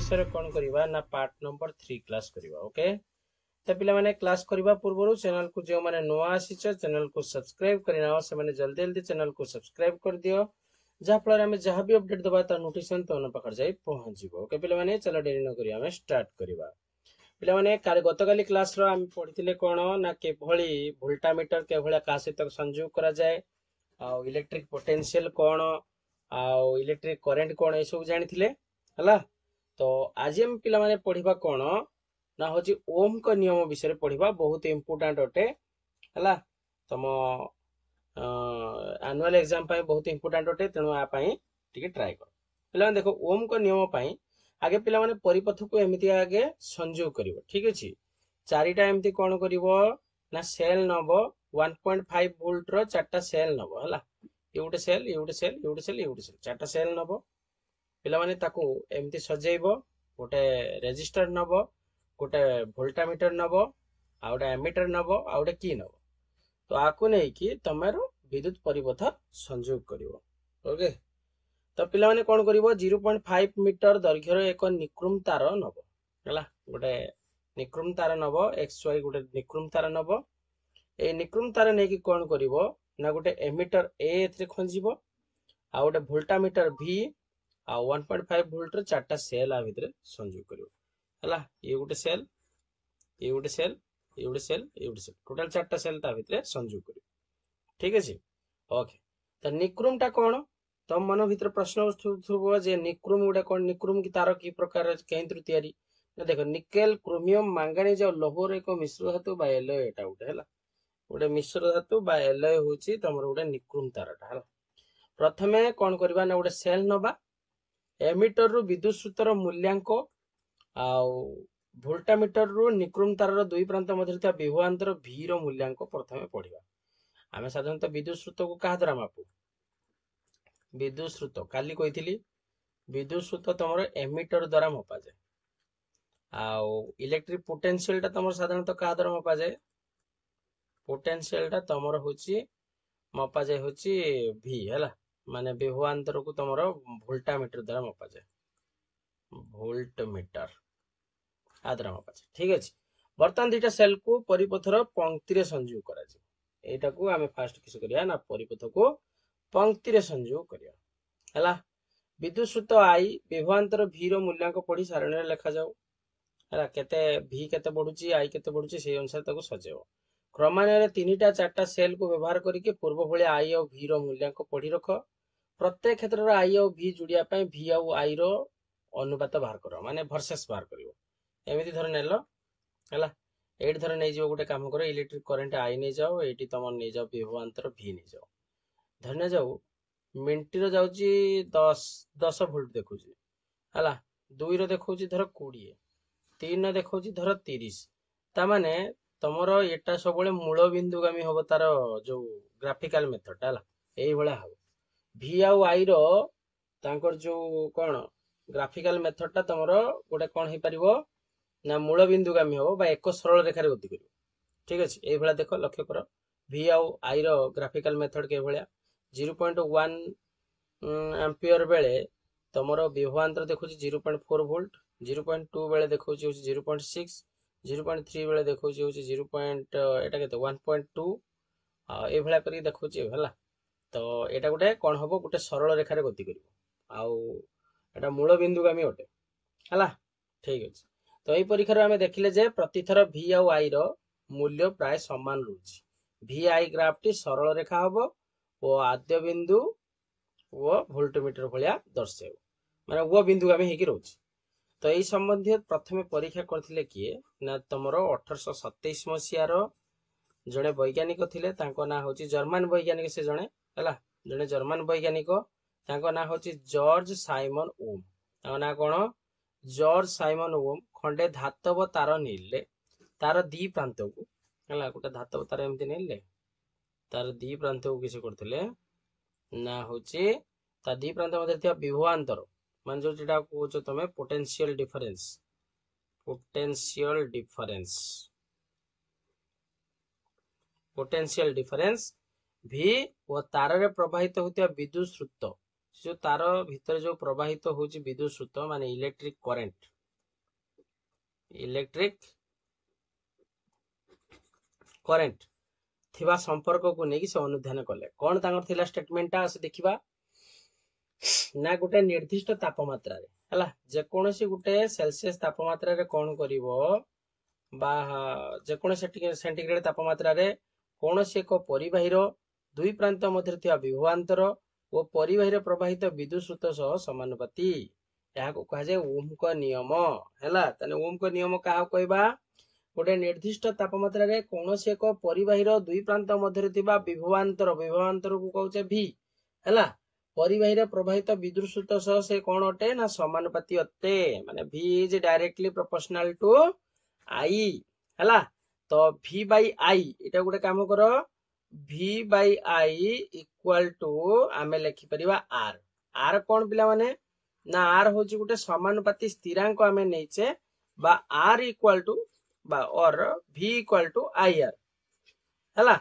विषय कौन करवा ना पार्ट नंबर 3 क्लास करवा। ओके तो पिला माने क्लास करवा पूर्व चैनल को जो माने नुआ आसी चैनल को सब्सक्राइब करना से माने जल्दी जल्दी चैनल को सब्सक्राइब कर दियो जहाँ फल आम जहाँ भी अपडेट दबा तार नोटिफिकेशन तो पाखे जाई पहुँच। ओके पिला माने चलो डेरी न करिया स्टार्ट करवा। पिला माने गतकाली क्लास रो आम पढ़िथिले कोन ना केभली वोल्टामीटर केभली का सहित संयोग करा जाए आ इलेक्ट्रिक पोटेंशियल कोन आ इलेक्ट्रिक करंट कोन ए सब जानिथिले हला। तो आज हम पिला माने पढ़िबा कोन ना होची ओम को नियम विषय पढ़िबा बहुत इंपोर्टेंट अटे हला। तम एनुअल एग्जाम पाई बहुत इंपोर्टेंट अटे तेणु आ पाई टिके ट्राई कर। पिला माने देखो ओम को नियम पाई आगे पिला माने परिपथ को एमिति आगे संयोग करिवो ठीक अछि। चारिटा एमिति कोन करिवो ना सेल नबो 1.5 वोल्ट रो चारटा सेल नबो हला। ये गोटे सेल ये गोटे सेल ये गोटे सेल ये गोटे सेल चारटा सेल नबो पिला माने ताकू एमिति सजेइबो गोटे रेजिस्टर नबो गोटे वोल्टामीटर नबो आ गोटे एमीटर नबो आ गोटे की नबो। तो आकु नै कि तमेरो विद्युत परिपथ संयोग करिवो। ओके तो पिला माने कोन करिवो 0.5 मीटर दैर्घ्यर एक निक्रुम तार नबो हला। गोटे निक्रुम तार नबो XY गोटे निक्रुम तार नबो ए निक्रुम तार नै कि कोन करिवो ना गोटे एमीटर ए एथरे खंजीबो आ गोटे वोल्टामीटर V आ 1.5 वोल्ट रो चारटा सेल आ भितरे संयोग करिवो हला। ये गोटे सेल ये गोटे सेल ये गोटे सेल ये गोटे सेल टोटल चारटा सेल ता भितरे संयोग करिवो ठीक अछि। ओके तो निक्रुम टा कोन तम मन भितर प्रश्न उठुबो जे निक्रुम गोटे कोन निक्रुम की तार की प्रकार केंद्र तयारी ना देखो निकेल क्रोमियम मैंगनीज और लोहर एक मिश्र धातु बा एलॉय एटा गोटे हला। गोटे मिश्र धातु बा एलॉय होची तमर गोटे निक्रुम तारटा हला। प्रथमे कोन करबा ना गोटे सेल नबा एमीटर रु विद्युत सूत्र मूल्यांक आ वोल्टामीटर रु निक्रुम तार रो दुई प्रांत मध्य था विभवांतर V रो मूल्यांक प्रथमे पढ़िबा। आमे साधारणतः विद्युत सूत्र को कहा द्वारा मापू विद्युत सूत्र काली कहिथिली विद्युत सूत्र तमरो एमीटर द्वारा मपा जाय आ इलेक्ट्रिक पोटेंशियल टा तमरो साधारणतः कहा द्वारा मपा जाय पोटेंशियल टा तमरो होची मपा जाय होची V हला माने विभवांतर को तमरो वोल्टामीटर द्वारा मपा जाय वोल्टमीटर आद्रा मपा जाय ठीक अछि। वर्तमान दुईटा सेल को परिपथर पंक्ति रे संयोग करा जाय एटा को आमे फास्ट किस करिया ना परिपथ को पंक्ति रे संयोग करिया हला। विद्युत सूत्र I विभवांतर V रो मूल्यांक पढ़ी सारणी रे लिखा जाऊ हला केते V केते बढ़ुची I केते बढ़ुची से अनुसार ताको सजेबो। क्रमान्वये तीनटा चारटा सेल को व्यवहार करके पूर्व भले I और V रो मूल्यांक पढ़ी रख प्रत्येक क्षेत्र रे I और V जुड़िया पय V और I रो अनुपात बाहर करो माने वर्सेस बाहर करिवो एमिति धर नेलो हला। एठी धर नै जिवो गोटे काम करो इलेक्ट्रिक करंट I नै जाओ एठी तमन नै जाओ विभवांतर V नै जाओ धर नै जाओ मिनट रो जाउची 10 वोल्ट देखुची हला 2 रो देखुची धर 20 3 रो देखुची धर 30 ता माने तमरो एटा सबले मूल बिंदुगामी होबो तार जो ग्राफिकल मेथड हला एई भला हो V और I रो तांकर जो कोन ग्राफिकल मेथड ता तमरो गोटे कोन हे परिबो ना मूल बिंदुगामी हो बा एक सरल रेखा रे गति करिवो ठीक अछि। एई भला देखो लक्ष्य करो V और I रो ग्राफिकल मेथड के भला 0.1 एम्पियर बेले तमरो विभवांतर देखुची 0.4 वोल्ट 0.2 बेले देखुची होची 0.6 0.3 बेले देखुची होची 0. एटा केते 1.2 आ ए भला करी देखुची हला। तो एटा गोटे कोन हबो गोटे सरल रेखा रे गति करिवो आउ एटा मूल बिंदुगामी अटे हला ठीक अछि। तो एई परीक्षा रे हमें देखिले जे प्रतिथर V और I रो मूल्य प्राय समान रहउची VI ग्राफ टी सरल रेखा हबो ओ आद्य बिंदु वो वोल्टमीटर भलिया दर्शाइबो माने वो बिंदुगामी हेकी रहउची। तो एई संबंधी प्रथमे परीक्षा करथिले किए ना तमरो 1827 मसिया रो जणे वैज्ञानिक थिले तांको ना होची जर्मन वैज्ञानिक से जणे हला जणे जर्मन वैज्ञानिक तांको ना होची जॉर्ज साइमन ओम तांको ना कोन जॉर्ज साइमन ओम खंडे धातव तार नीले तार दी प्रांत को हला गोटे धातव तार एमति नीले तार दी प्रांत को किसे करथिले ना होची ता दी प्रांत मध्ये थिया विभवांतर मान जो जेटा कोचो तमे पोटेंशियल डिफरेंस V और तार रे प्रवाहित होतिया विद्युत स्रोत जो तार भीतर जो प्रवाहित होची विद्युत स्रोत माने इलेक्ट्रिक करंट इलेक्ट्रिक करेंट थिबा संपर्क को नहीं से अनुधान कले कौन तांकर थिला स्टेटमेंटा से देखिबा ना गोटे निर्दिष्ट तापमात्रा रे हला जे कोनोसी गोटे सेल्सियस तापमात्रा रे कोन करिवो बा जे कोनोसी सेंटीग्रेड तापमात्रा रे कोनोसी एक परिबाहीर दुई प्रांत मध्य थिबा विभवांतर ओ परिबाहीर प्रवाहित विद्युत स्रोत सह समानुपाती याको कहा जाय ओम को नियम हला तने ओम को नियम का कहबा गोटे निर्दिष्ट तापमात्रा रे कोनोसी एक परिबाहीर दुई प्रांत मध्य थिबा विभवांतर को कहउचे v हला परिबाहीर प्रवाहित विद्युत स्रोत सह से कोन अटे ना समानुपाती अटे माने v is directly proportional to i हला तो v by i एटा गोटे काम करो v by i equal to आमे लिखि परिबा r r कोन पिला माने ना r होची गोटे समानुपाती स्थिरांक आमे नेचे बा r इक्वल टू बा और v इक्वल टू ir हला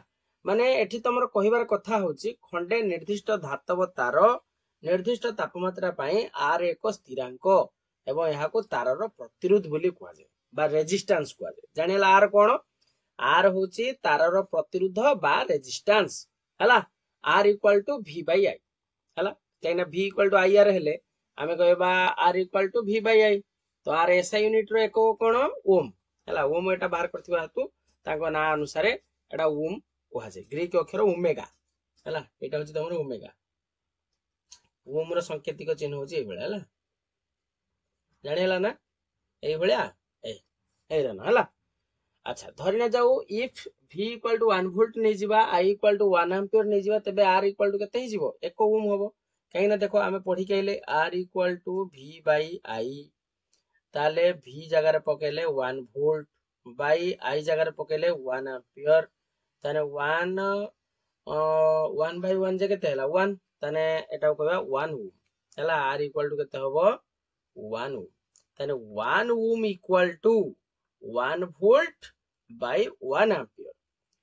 माने एठी तमरो कहिबार कथा होची खंडे निर्दिष्ट धातव तार निर्दिष्ट तापमात्रा पई r एक स्थिरांक एवं यहा को तारर प्रतिरोध बोली कुआ जाय बा रेजिस्टेंस कुआ जाय जानिला r कोन r होची तारर प्रतिरोध बा रेजिस्टेंस हला r equal to v by i हला कैना v इक्वल टू ir हेले आमे कहबा r equal to v by i तो r SI यूनिट रो एको कोन ओम हला ओम एटा बाहर करथिबा हेतु ताको ना अनुसार एटा ओम कुआ जाय ग्रीक अक्षर ओमेगा हला एटा होची तमरो ओमेगा ओम रो संकेतिक चिन्ह होची ए बेला हला जानि हला ना ए बेला ए रन हला अच्छा धरिना जाऊ if v equal to 1 volt नै जिबा i इक्वल टू 1 एम्पियर नै जिबा तबे r इक्वल टू केते हि जिवो 1 ओम होबो कहीं ना देखो आमे पढी कहले r equal to v by i ताले v जगह रे पकेले 1 वोल्ट बाय i जगह रे पकेले 1 एम्पियर ताने 1 by 1 जे केते हला 1 ताने एटा कहबा 1 ओम हला r इक्वल टू केते होबो 1 ओम ताने 1 ohm equal to 1 volt by 1 ampere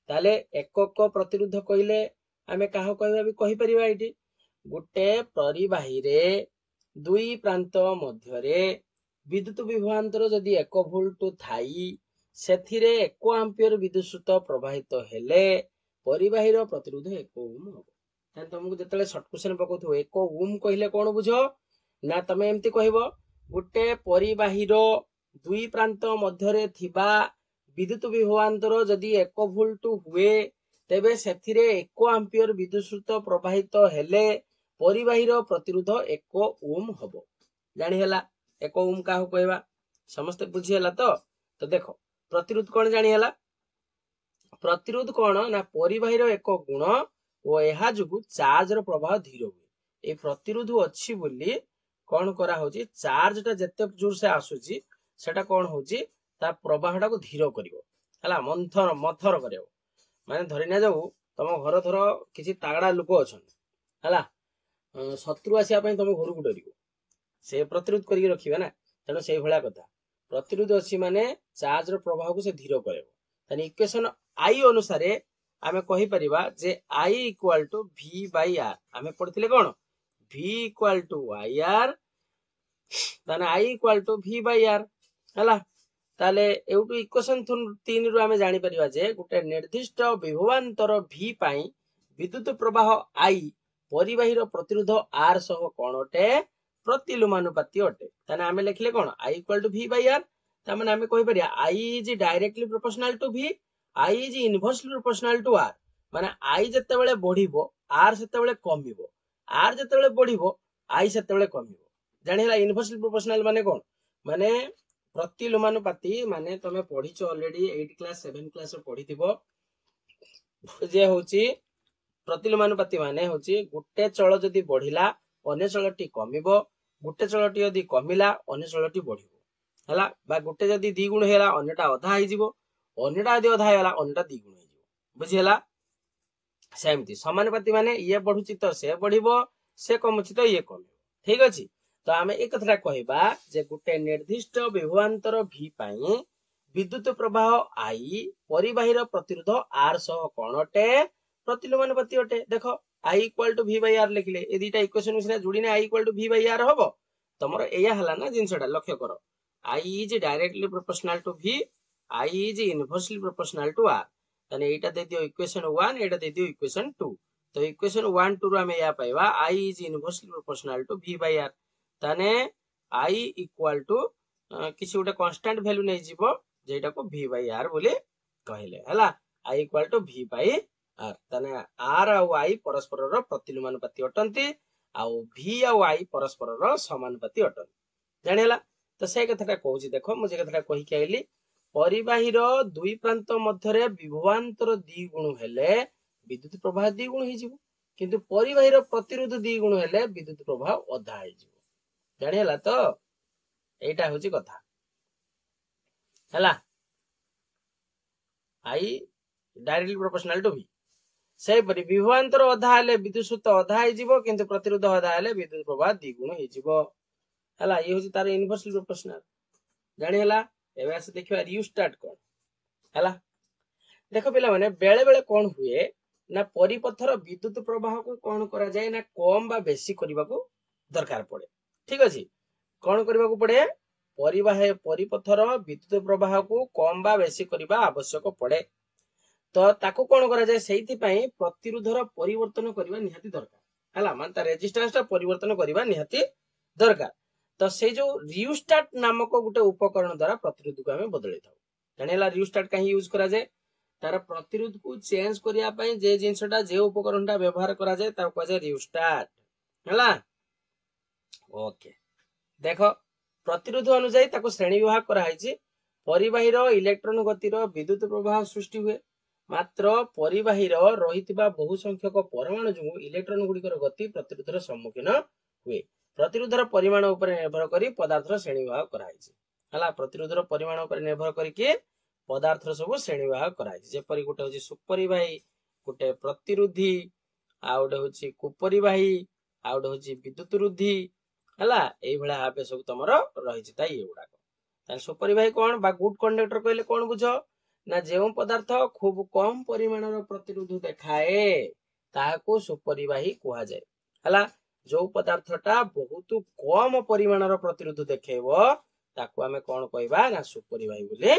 ताले एकक प्रतिरोध कइले आमे काहो कहबा भी कहि परिबा एठी गुटे परिबाही रे दुई प्रांत मध्य रे विद्युत विभवांतर जदि 1 वोल्ट थाई सेथिरे 1 एम्पियर विद्युत स्रोत प्रवाहित हेले परिबाहीर प्रतिरोध 1 ओम हो तान तुमको जतले शॉर्ट क्वेश्चन पकोथो 1 ओम कहिले कोन बुझो ना तमे एम्ति कहबो गुटे परिबाहीर दुई प्रांत मध्य रे थिबा विद्युत विभवांतर जदि 1 वोल्ट हुए तेबे सेथिरे 1 एम्पियर विद्युत स्रोत प्रवाहित हेले परिबाहीर प्रतिरोध 1 ओम हबो जानि हला 1 ओम काहु कहबा समस्त बुझी हला तो देखो प्रतिरोध कोन जानि हला प्रतिरोध कोन ना परिबाहीर एक गुण ओ एहा जुगु चार्ज रो प्रवाह धीर हुए ए प्रतिरोध अछि बोली कोन करा होची चार्ज ता जत्ते जोर से आसुची सेटा कोन होची ता प्रवाहटा को धीर करिवो हला मथर करिवो माने धरिना जाऊ तम घर धर किछि तागड़ा लोक अछन हला शत्रु आसिया पई तम घर को डरिवो से प्रतिरोध करिके रखिबा ना तनो सेही भला कथा प्रतिरोध अछि माने चार्ज रो प्रवाह को से धीर करेबो तनी इक्वेशन i अनुसार आमे कहि परिबा जे i equal to v by r आमे पढथिले कोन v इक्वल टू ir तने i equal to v by r हला ताले एउटू इक्वेशन 3 रु आमे जानि परिबा जे गुटे निर्दिष्ट विभवांतर v पई विद्युत प्रवाह i परिबाहीर प्रतिरोध r सह कोनटे प्रतिलोमानुपाती अटे तने आमे लिखले कोन i equal to v by r तमने आमे कहि परिया i is directly proportional to v i is inversely proportional to r माने i जत्ते बेले बढ़िबो r सेते बेले कमिबो r जत्ते बेले बढ़िबो i सेते बेले कमिबो जानि हला इनवर्सली प्रोपोर्शनल माने कोन माने प्रतिलोमानुपाती माने तमे पढिचो ऑलरेडी 8 क्लास 7 क्लास रो पढिथिबो जे होची प्रतिलोमानुपाती माने होची गुटे चळ जदी बढ़िला अन्य चळटी कमिबो गुटे चळटी यदि कमिला अन्य चळटी बढ़िबो हला बा गुटे जदी दी गुण हेला अन्यटा अधा हि जिवो अन्यटा यदि अधा हेला अन्यटा दी गुण हि जिवो बुझी हला सेमति समानुपाती माने ये बढ़ुची तो से बढ़िबो से कमुची तो ये कमिबो ठीक अछि तो आमे एक कथा कहबा जे गुटे निर्दिष्ट विभवांतर v पई विद्युत प्रवाह i परिबाहीर प्रतिरोध r सह कोनटे प्रतिलोमानुपाती अटे देखो i equal to v by r लिखले ए दुटा इक्वेशन मिसना जोडीने i equal to v by r होबो तमरो एया हला ना जिंसटा लक्ष्य करो I is directly proportional to V, I is inversely proportional to R. ताने एटा दे दियो इक्वेशन 1, एटा दे दियो इक्वेशन 2. तो इक्वेशन 1 2 रो हमें या पाइबा I is inversely proportional to V by R. ताने I equal to किसी गोटे कांस्टेंट वैल्यू नै जीवो जेटा को V by R बोले कहले हला. I equal to V by R. ताने R और I परस्पर रो प्रतिलोमानुपाती अटंती आउ V और I परस्पर रो समानुपाती अटंती. जानिला तो से कथाटा कहूची देखो मुझे कथाटा कहि के आइली परिबाहीर दुई प्रांत मध्यरे विभवांतर द्विगुण हेले विद्युत प्रवाह द्विगुण हे जिवो किंतु परिबाहीर प्रतिरोध द्विगुण हेले विद्युत प्रवाह अधा हे जिवो. जानिला तो एटा होची कथा हला. I directly proportional to V से परि विभवांतर अधा हेले विद्युत सूत्र अधा हे जिवो किंतु प्रतिरोध अधा हेले विद्युत प्रवाह द्विगुण हे जिवो हला. ये होची तार इनवर्सली प्रोपोर्शनल. जानि हला. एबे आसे देखिबा रियोस्टाट कोन हला. देखो पिला माने बेले बेले कोन हुए ना परिपथर विद्युत प्रवाह को कोन करा जाय ना कम बा बेसी करबा को दरकार पड़े. ठीक अछि. कोन करबा को पड़े परिपथर विद्युत प्रवाह को कम बा बेसी करबा आवश्यक पड़े. तो ताको कोन करा जाय सेहिति पई प्रतिरोधर परिवर्तन करबा निहाती दरकार हला. मान ता रेजिस्टेंस ता परिवर्तन करबा निहाती दरकार. तो से जो रियोस्टाट नामक गोटे उपकरण द्वारा प्रतिरोध को हमें बदले थाउ. जानिला रियोस्टाट कहीं यूज करा जाय तार प्रतिरोध को चेंज करिया पई जे जिंसटा जे उपकरणटा व्यवहार करा जाय तार को जाय रियोस्टाट हला. ओके देखो प्रतिरोध अनुसार ताको श्रेणी विभाग करा हैछि. परिबाहीर इलेक्ट्रॉन गतिर विद्युत प्रवाह सृष्टि हुए मात्र परिबाहीर रहितबा बहु संख्यक परमाणु जो इलेक्ट्रॉन गुडिकर गति प्रतिरोधर सम्मुखीन हुए. प्रतिरोधर परिमाण ऊपर निर्भर करी पदार्थर श्रेणी विभाग करा हैछि हला. प्रतिरोधर परिमाण ऊपर निर्भर करी के पदार्थर सब श्रेणी विभाग करा हैछि. जे परि गोटे होछि सुपरिबाही गोटे प्रतिरोधी आ गोटे होछि कुपरिबाही आ गोटे होछि विद्युत रोधी हला. एई भला आपे सब तमरो रहिछि ता ये गुडा. तान सुपरिबाही कोन बा गुड कंडक्टर कहले कोन बुझो ना जेउ पदार्थ खूब कम परिमाणर प्रतिरोध देखाए ताहाको सुपरिबाही कुहा जाय हला. जो पदार्थटा बहुत कम परिमाणर प्रतिरोध देखेबो ताको हमें कोन कहबा ना सुपरिबाही बोले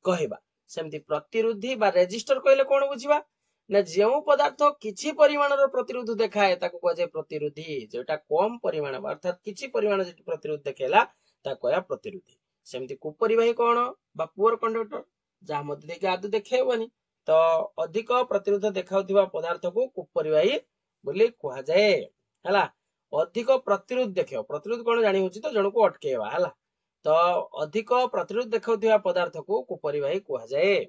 कहबा. सेमति प्रतिरोधी बा रेजिस्टर कहले कोन बुझिबा ना जेउ पदार्थ किछि परिमाणर प्रतिरोध देखाए ताको कह जाय प्रतिरोधी. जेटा कम परिमाण अर्थात किछि परिमाण जे प्रतिरोध देखेला ता कहया प्रतिरोधी. सेमति कुपरिबाही कोन बा पुअर कंडक्टर जा मध्य देखि आदु देखेबनी तो अधिक प्रतिरोध देखाउथिबा पदार्थ को कुपरिबाही बोली कहा जाए हला. अधिक प्रतिरोध देखियो प्रतिरोध कोन जानि होछि तो जण को अटकेबा हला. तो अधिक प्रतिरोध देखाउथिबा पदार्थ को कुपरिबाही कहा जाए.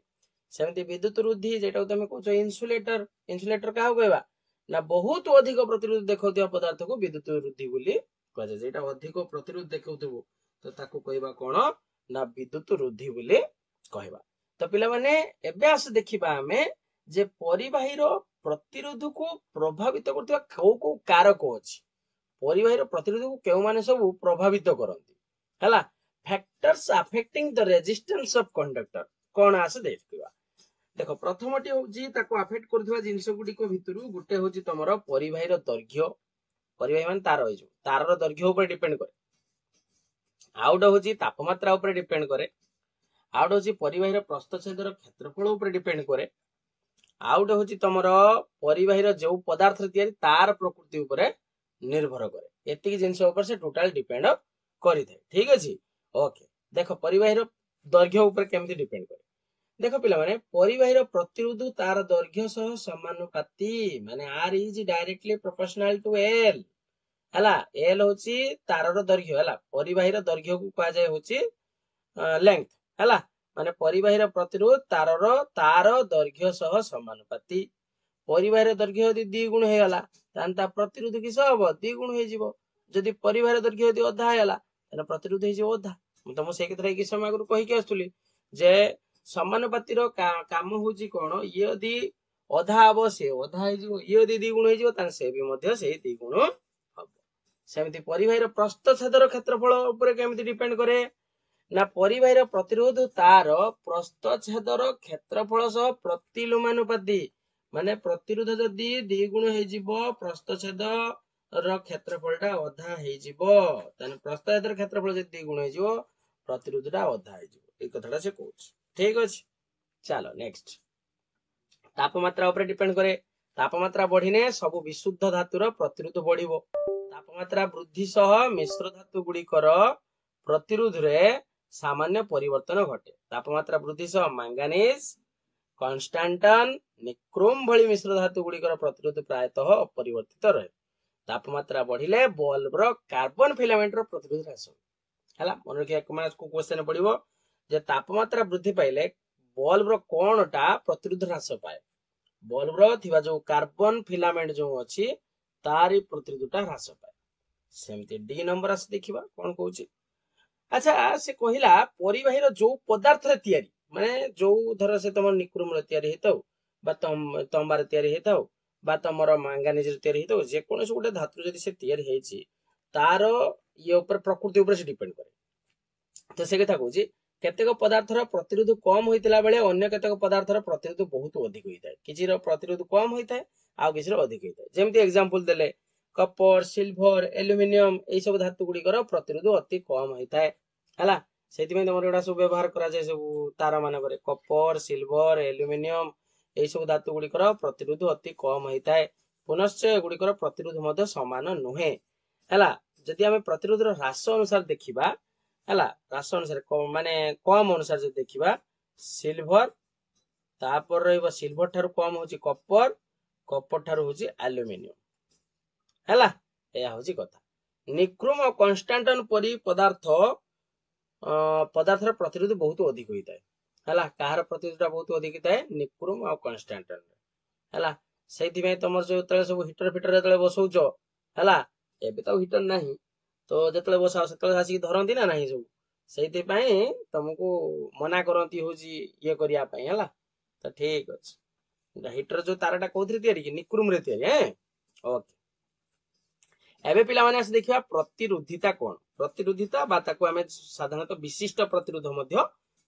सेमति विद्युत रोधी जेटा तुम कहछो इन्सुलेटर. इन्सुलेटर का कहबा ना बहुत अधिक प्रतिरोध देखाउथिबा पदार्थ को विद्युत रोधी बोली कहा जाए. जेटा अधिक प्रतिरोध देखाउथबो तो ताको कहबा कोन ना विद्युत रोधी बोली कहबा. तो पिला माने एबे आस देखिबा हमें जे परिबाहीर प्रतिरोध को प्रभावित करथिबा को कारक अछि. परिबाहीर प्रतिरोध को केउ माने सब प्रभावित करंती हला. Factors affecting the resistance of conductor कोन आस देखिबा. देखो प्रथमटी होची ताको अफेक्ट करथिबा जिंस गुडी को भितरु गुटे होची तमरो परिबाहीर दैर्घ्य. परिबाही माने तार होइजो तारर दैर्घ्य ऊपर डिपेंड करे. आउट होची तापमात्रा ऊपर डिपेंड करे. आउट होची परिबाहीर प्रस्थच्छेदर क्षेत्रफल ऊपर डिपेंड करे. आउट होची तमरो परिबाहीर जो पदार्थ तयारी तार प्रकृति ऊपर निर्भर करे. एतिकी जिंस ऊपर से टोटल डिपेंड करि थाए. ठीक अछि. ओके देखो परिबाहीर दैर्घ्य ऊपर केमति डिपेंड करे. देखो पिला माने परिबाहीर प्रतिरोध तार दैर्घ्य सह समानुपाती माने R is directly proportional to L हला. L होची तारर दैर्घ्य हला. परिबाहीर दैर्घ्य को कहा जाय होची लेंथ हला. माने परिबाहीर प्रतिरोध तार दैर्घ्य सह समानुपाती. परिबाहीर दैर्घ्य यदि द्विगुण हे गला तान ता प्रतिरोध किस हबो द्विगुण हे जिवो. जदि परिबाहीर दैर्घ्य यदि अधा हे गला तान प्रतिरोध हे जिवो अधा. म तमो से केतरा कि समय आगु कहि के आस्तुली जे समानुपातीर काम होची कोन ये यदि अधा हबो से अधा हे जिवो. ये यदि द्विगुण हे जिवो तान से भी मध्य से द्विगुण हबो. सेमिति परिबाहीर प्रस्थच्छेदर क्षेत्रफल ऊपर केमिति डिपेंड करे ना परिबाहीर प्रतिरोध तार प्रस्थच्छेदर क्षेत्रफल सह प्रतिलोमानुपाती. माने प्रतिरोध जदि द्विगुण हे जिवो प्रस्थच्छेद र क्षेत्रफलटा अधा हे जिवो ताने प्रस्थच्छेदर क्षेत्रफल जदि द्विगुण हे जिवो प्रतिरोधटा अधा हे कथाटा से कहूँ ठीक अच्छे। चलो नेक्स्ट तापमात्रा उपरे डिपेंड करे तापमात्रा बढ़िने सब विशुद्ध धातुर प्रतिरोध बढ़िबो तापमात्रा वृद्धि सह मिश्र धातु गुड़िकर प्रतिरोध रे सामान्य परिवर्तन घटे तापमात्रा वृद्धि सह मैंगानीज कॉन्स्टेंटन निक्रोम भली मिश्र धातु गुड़िकर प्रतिरोध प्रायतः अपरिवर्तित रहे तापमात्रा बढ़िले बल्ब रो कार्बन फिलामेंट रो प्रतिरोध ह्रास हला मन रखिया कमास को क्वेश्चन पड़िबो जे तापमात्रा वृद्धि पाइले बल्ब रो कोनटा प्रतिरोध ह्रास पाए बल्ब रो थिबा जो कार्बन फिलामेंट जो अछि तारी प्रतिरोधटा ह्रास पाए सेमति डी नंबर आस देखिबा कोन कहूची। अच्छा से कहिला परिवाही रो जो पदार्थ रे तयारी माने जो धर से तुम निक्रोम रे तयारी हेताउ बा तंबार तयारी हेताउ बा तमरो मैंगानीज रे तयारी हेताउ जे कोनस गुटे धातु जदी से तयारी हेची तार ये ऊपर प्रकृति ऊपर से डिपेंड करे तो से कथा कहूची केतेक पदार्थर प्रतिरोध कम होइतिला बेले अन्य केतेक पदार्थर प्रतिरोध बहुत अधिक होइताय किछिर प्रतिरोध कम होइताय आ किछिर अधिक होइताय जेमति एग्जांपल देले कपर सिल्वर एल्युमिनियम ए सब धातु गुड़िकर प्रतिरोध अति कम होइताय हला सेति में तमर एडा सब व्यवहार करा जाय सब तार माने करे कपर सिल्वर एल्युमिनियम ए सब धातु गुड़िकर प्रतिरोध अति कम होइताय पुनश्च गुड़िकर प्रतिरोध मध्य समान नुहे हला जदि हमें प्रतिरोध ह्रास अनुसार देखिबा हला ह्रास अनुसार माने कम अनुसार जदि देखिबा सिल्वर तापर रहइबो सिल्वर थारु कम होची कपर कपर थारु होची एल्युमिनियम हला एया होची कथा निक्रोम और कॉन्स्टेंटन परी पदार्थर प्रतिरोध बहुत अधिक होइताय हला कहार प्रतिरोधटा बहुत अधिक होइताय निक्रोम और कॉन्स्टेंटन हला सेति में तमर जो तळे सब हीटर फिटर जतळे बसौचो हला एबे तो हीटर नाही तो जतळे बसाओ सेतळे आसी धरंती ना नाही सब सेति पई तुमको मना करंती होजी ये करिया पई हला तो ठीक अछि हीटर जो तारटा कोथि तयारी कि निक्रोम रे तयारी हैं ओके एबे पिला माने आसे देखिबा प्रतिरोधिता कोन प्रतिरोधिता बा ताको हमें साधारणतः विशिष्ट प्रतिरोध मध्य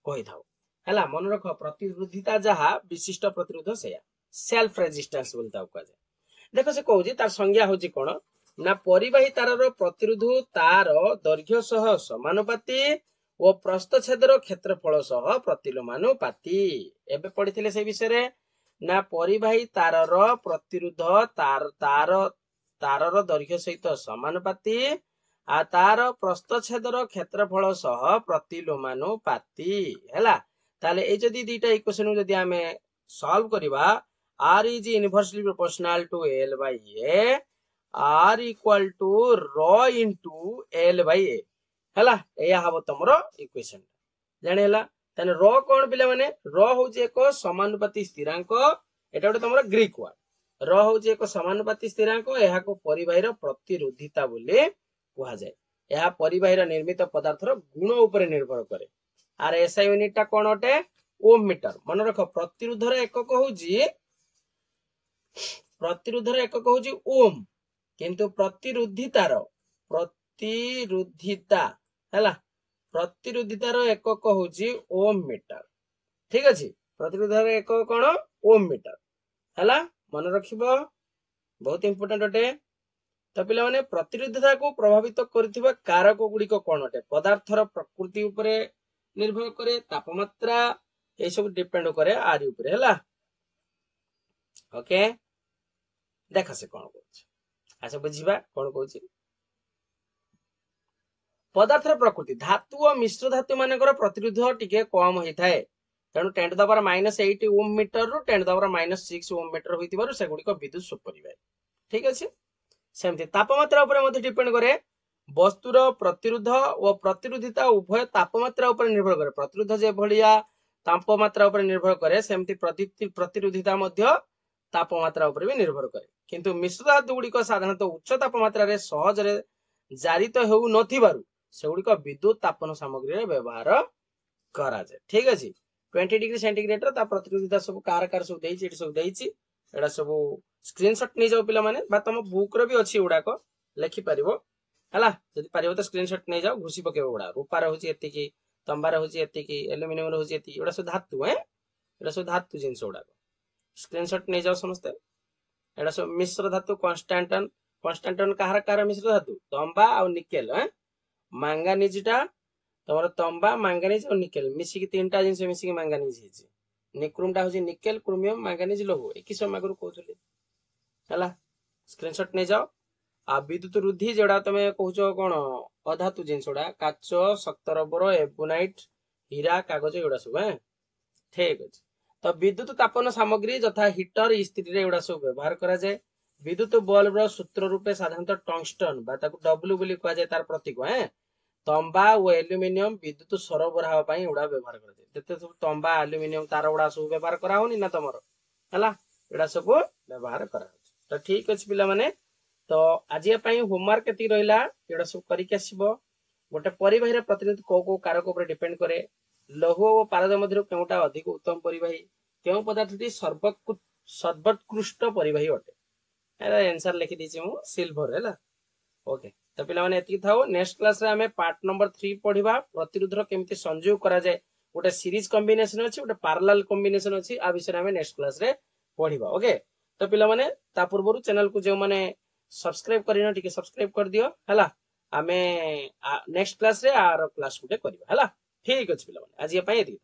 कहि थाउ हला मन रख प्रतिरोधिता जहा विशिष्ट प्रतिरोध सेया सेल्फ रेजिस्टेंस बोलता को जाय देखो से कहूजी तार संज्ञा होजी कोन ना परिवाही तारर प्रतिरोध तार दैर्घ्य सह समानुपाती ओ प्रस्थच्छेदर क्षेत्रफल सह प्रतिलोमानुपाती एबे पढिथिले से विषय रे ना परिवाही तारर प्रतिरोध तारर दैर्घ्य सहित समानुपाती आ तार प्रस्थच्छेदर क्षेत्रफल सह प्रतिलोमानुपाती हैला ताले ए जदी दीटा इक्वेशन जदी हमें सॉल्व करिबा r is inversely proportional to l by a r equal to rho into l by a हैला एया हबो तमरो इक्वेशन जानेला तने rho कोन पिले माने rho होजे एक समानुपाती स्थिरांक एटा गोटे तमरो ग्रीक वर्ड rho होजे एक समानुपाती स्थिरांक एहा को परिवाहीर प्रतिरोधिता बोले कुहा जाय एहा परिवाहीर निर्मित पदार्थर गुण ऊपर निर्भर करे आर एसआई यूनिट टा कोन ओटे ओम मीटर मन रख प्रतिरोधर एकक होजी ओम किंतु प्रतिरोधितार हैला प्रतिरोधितार एकक होजी ओम मीटर ठीक अछि प्रतिरोधर एकक कोन ओम मीटर हैला मन रखिबो बहुत इंपोर्टेंट ओटे तो पिला माने प्रतिरोधता को प्रभावित करथिबा कारक गुडी को कोन ओटे पदार्थर प्रकृति ऊपर निर्भर करे तापमात्रा ए सब डिपेंड करे आरि ऊपर हैला ओके देखा से कोन कहछ अच्छा बुझिबा कोन कहछ पदार्थर प्रकृति धातु और मिश्र धातु मानकर प्रतिरोध टिके कम होई थाए तेणु 10 to the power -8 ohm meter रु 10 to the power -6 ohm meter होइतिबारु से गुडी को विद्युत सुपरिवाय ठीक अछि सेमति तापमात्रा ऊपर मध्ये डिपेंड करे वस्तुर प्रतिरोध और प्रतिरोधिता उभय तापमात्रा ऊपर निर्भर करे प्रतिरोध जे भलिया तापमात्रा ऊपर निर्भर करे सेमति प्रतिरोधिता मध्ये तापमात्रा ऊपर भी निर्भर करे किंतु मिश्र धातु गुडी को साधारणतः उच्च तापमात्रा रे सहज रे जारित हेउ नथिबारु से गुडी को विद्युत तापन सामग्री रे व्यवहार करा जाय ठीक अछि 20 डिग्री सेंटीग्रेड रे ता प्रतिरोधिता सब कार सब देइछि एठी सब देइछि एडा सब स्क्रीनशॉट नै जाओ पिला माने बा तम बुक रे भी अछि उडा को लिखि परिबो हला जदि परिबो त स्क्रीनशॉट नै जाओ घुसी पकेबो उडा रूपार होछि एति की तंबार होछि एति की एल्युमिनियम होछि एति एडा सब धातु एडा सब धातु जिंस उडा स्क्रीनशॉट नै जाओ समस्त एडा सब मिश्र धातु कॉन्स्टेंटन कहार मिश्र धातु तंबा और निकेल मैंगानीज टा ତମର ତମ୍ବା ମାଙ୍ଗାନିଜ ଆଉ ନିକେଲ ମିଶିକି ତିନିଟା ଜିନିଷ ମିଶିକି ମାଙ୍ଗାନିଜ ହେଇଛି। ନିକ୍ରୋମ ଟା ହଉଛି ନିକେଲ କ୍ରୋମିୟମ ମାଙ୍ଗାନିଜ ଲୌହ ଏକି ସମୟ ଆଗରୁ କହୁଥିଲି ହେଲା ସ୍କ୍ରିନଶଟ ନେଇଯାଅ। ଆଉ ବିଦ୍ୟୁତ ବୃଦ୍ଧି ଯୋଉଟା ତମେ କହୁଛ କଣ ଅଧାତୁ ଜିନିଷ ଗୁଡା କାଚ ଶକ୍ତ ରବର ଏବୁନାଇଟ ହୀରା କାଗଜ ଏଗୁଡା ସବୁ ଠିକ ଅଛି। ତ ବିଦ୍ୟୁତ ତାପନ ସାମଗ୍ରୀ ଯଥା ହିଟର ଇସ୍ତ୍ରୀରେ ଏଗୁଡା ସବୁ ବ୍ୟବହାର କରାଯାଏ। ବିଦ୍ୟୁତ ବଲ୍ବର ସୂତ୍ର ରୂପେ ସାଧାରଣତଃ ଟଙ୍ଗଷ୍ଟନ ବା ତାକୁ ଡବ୍ଲୁ ବୋଲି କୁହାଯାଏ ତାର ପ୍ରତୀକ ତମ୍ବା ଓ ଆଲୁମିନିୟମ ବିଦ୍ୟୁତ ସରବରାହ ପାଇଁ ଏଗୁଡା ବ୍ୟବହାର କରାଯାଏ। ଯେତେ ସବୁ ତମ୍ବା ଆଲୁମିନିୟମ ତାର ଗୁଡା ସବୁ ବ୍ୟବହାର କରା ହଉନି ନା ତମର ହେଲା ଏଗୁଡା ସବୁ ବ୍ୟବହାର କରାଯାଉଛି। ତ ଠିକ ଅଛି ପିଲାମାନେ ତ ଆଜି ପାଇଁ ହୋମୱାର୍କ ଏତିକି ରହିଲା ଏଗୁଡା ସବୁ କରିକି ଆସିବ। ଗୋଟେ ପରିବାହୀର ପ୍ରତିନିଧି କୋଉ କୋଉ କାରକ ଉପରେ ଡିପେଣ୍ଡ କରେ ଲୌହ ଓ ପାରଦ ମଧ୍ୟରୁ କେଉଁଟା ଅଧିକ ଉତ୍ତମ ପରିବାହୀ କେଉଁ ପଦାର୍ଥଟି ସର୍ବୋତ୍କୃଷ୍ଟ ପରିବାହୀ ଅଟେ ଆନ୍ସର ଲେଖି ଦେଇଛି ମୁଁ ସିଲଭର ହେଲା। ओके तो पिलाने एतिकी थाओ नेक्स्ट क्लास रे हमें पार्ट नंबर 3 पढ़िबा प्रतिरोधर केमिति संयोग करा जाय गोटे सीरीज कॉम्बिनेशन अछि गोटे पैरेलल कॉम्बिनेशन अछि आ विषय हमें नेक्स्ट क्लास रे पढ़िबा। ओके तो पिलाने ता पूर्वरु चैनल को जो माने सब्सक्राइब करिनो टिके सब्सक्राइब कर दियो हला हमें नेक्स्ट क्लास रे आर क्लास गुटे करबा हला। ठीक अछि पिलाने आज ये पई एतिकी।